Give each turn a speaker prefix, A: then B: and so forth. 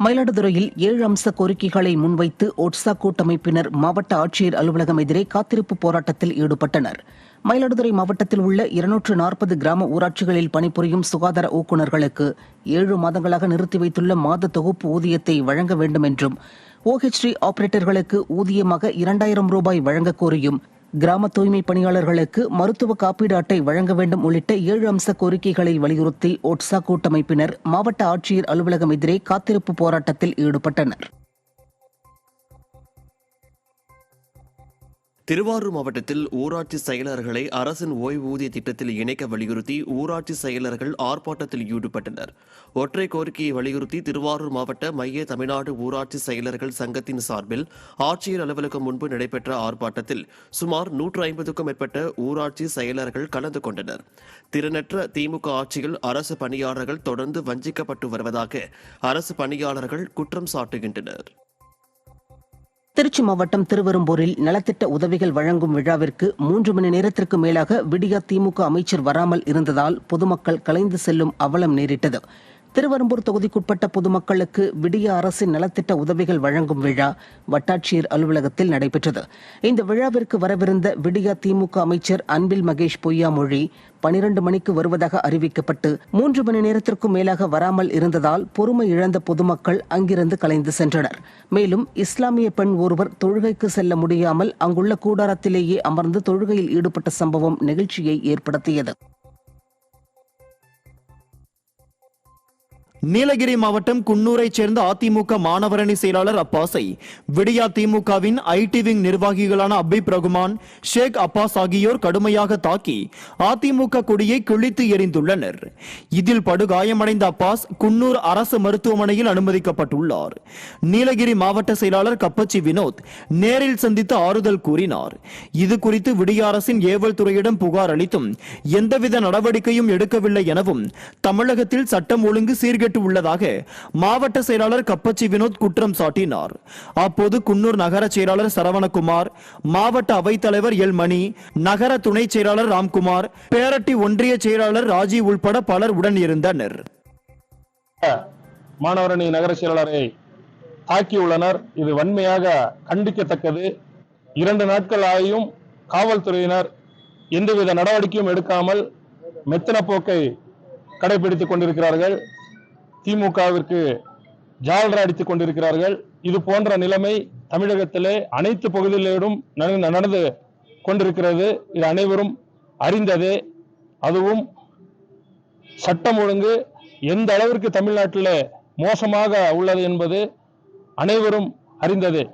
A: மயிலாடுதுறையில் 7 அம்ச கோரிக்கைகளை முன்வைத்து ஒட்சா கூட்டமைப்பினர் மாவட்ட ஆட்சியர் அலுவலகம் எதிரே காத்திருப்பு போராட்டத்தில் ஈடுபட்டனர். மயிலாடுதுறை மாவட்டத்தில் உள்ள 240 கிராம ஊராட்சிகளில் பணிபுரியும் சுகாதார ஊக்குநர்களுக்கு 7 மாதங்களாக நிறுத்தி வைத்துள்ள மாத தொகுப்பு ஊதியத்தை வழங்க வேண்டும் என்றும், OHD ஆபரேட்டர்களுக்கு ஊதியமாக 2000 ரூபாய் வழங்க கோரியும், கிராம தூய்மை பணியாளர்களுக்கு மருத்துவ காப்பீடு அட்டை வழங்க வேண்டும் உள்ளிட்ட 7 அம்ச கோரிக்கைகளை வலியுறுத்தி ஒட்சா கூட்டமைப்பினர் மாவட்ட ஆட்சியர் அலுவலகம் எதிரே காத்திருப்பு போராட்டத்தில் ஈடுபட்டனர்.
B: திருவாரூர் மாவட்டத்தில் ஊராட்சி செயலர்களை அரசின் ஓய்வூதிய திட்டத்தில் இணைக்க வலியுறுத்தி ஊராட்சி செயலர்கள் ஆர்ப்பாட்டத்தில் ஈடுபட்டனர். ஒற்றை கோரிக்கையை வலியுறுத்தி திருவாரூர் மாவட்ட மைய தமிழ்நாடு ஊராட்சி செயலர்கள் சங்கத்தின் சார்பில் ஆட்சியர் அலுவலகம் முன்பு நடைபெற்ற ஆர்ப்பாட்டத்தில் சுமார் 150க்கும் மேற்பட்ட ஊராட்சி செயலர்கள் கலந்து கொண்டனர். திறனற்ற திமுக ஆட்சியில் அரசு பணியாளர்கள் தொடர்ந்து வஞ்சிக்கப்பட்டு வருவதாக அரசு பணியாளர்கள் குற்றம் சாட்டுகின்றனர்.
A: திருச்சி மாவட்டம் திருவெரும்பூரில் நலத்திட்ட உதவிகள் வழங்கும் விழாவிற்கு 3 மணி நேரத்திற்கு மேலாக விடியா திமுக அமைச்சர் வராமல் இருந்ததால் பொதுமக்கள் கலைந்து செல்லும் அவலம் நேரிட்டது. திருவெரும்பூர் தொகுதிக்குட்பட்ட பொதுமக்களுக்கு விடிய அரசின் நலத்திட்ட உதவிகள் வழங்கும் விழா வட்டாட்சியர் அலுவலகத்தில் நடைபெற்றது. இந்த விழாவிற்கு வரவிருந்த விடியா திமுக அமைச்சர் அன்பில் மகேஷ் பொய்யாமொழி 12 மணிக்கு வருவதாக அறிவிக்கப்பட்டு 3 மணி நேரத்திற்கும் மேலாக வராமல் இருந்ததால் பொறுமை இழந்த பொதுமக்கள் அங்கிருந்து கலைந்து சென்றனர். மேலும் இஸ்லாமிய பெண் ஒருவர் தொழுகைக்கு செல்ல முடியாமல் அங்குள்ள கூடாரத்திலேயே அமர்ந்து தொழுகையில் ஈடுபட்ட சம்பவம் நெகிழ்ச்சியை ஏற்படுத்தியது.
C: நீலகிரி மாவட்டம் குன்னூரைச் சேர்ந்த அதிமுக மாணவரணி செயலாளர் அப்பாஸை விடியா திமுகவின் ஐடி விங் நிர்வாகிகளான அபீப் ரகுமான், ஷேக் அப்பாஸ் ஆகியோர் கடுமையாக தாக்கி அதிமுக கொடியை கிழித்து எறிந்துள்ளனர். இதில் படுகாயமடைந்த அப்பாஸ் குன்னூர் அரசு மருத்துவமனையில் அனுமதிக்கப்பட்டுள்ளார். நீலகிரி மாவட்ட செயலாளர் கப்பச்சி வினோத் நேரில் சந்தித்து ஆறுதல் கூறினார். இது குறித்து விடிய அரசின் ஏவல் துறையிடம் புகார் அளித்தும் எந்தவித நடவடிக்கையும் எடுக்கவில்லை எனவும், தமிழகத்தில் சட்டம் ஒழுங்கு சீர்கெட்டு உள்ளதாக மாவட்ட செயலாளர் கப்பச்சி வினோத் குற்றம் சாட்டினார். அப்போது குன்னூர் நகர செயலாளர் சரவணகுமார், மாவட்ட அவைத்தலைவர் எல் மணி, நகர துணை செயலாளர் ராம்குமார், பேரட்டி ஒன்றிய செயலாளர் ராஜி உள்பட பலர் உடன் இருந்தனர்.
D: மாணவரணி நகர செயலாளரை தாக்கியுள்ளனர். இது வன்மையாக கண்டிக்கத்தக்கது. 2 நாட்கள் ஆகியும் காவல்துறையினர் எந்தவித நடவடிக்கையும் எடுக்காமல் மெத்தன போக்கை கடைபிடித்துக் கொண்டிருக்கிறார்கள். திமுகவிற்கு ஜால்ரா அடித்துக் கொண்டிருக்கிறார்கள். இது போன்ற நிலைமை தமிழகத்திலே அனைத்து பகுதிகளிலும் நடந்து கொண்டிருக்கிறது. இது அனைவரும் அறிந்ததே. அதுவும் சட்டம் ஒழுங்கு எந்த அளவிற்கு தமிழ்நாட்டிலே மோசமாக உள்ளது என்பது அனைவரும் அறிந்ததே.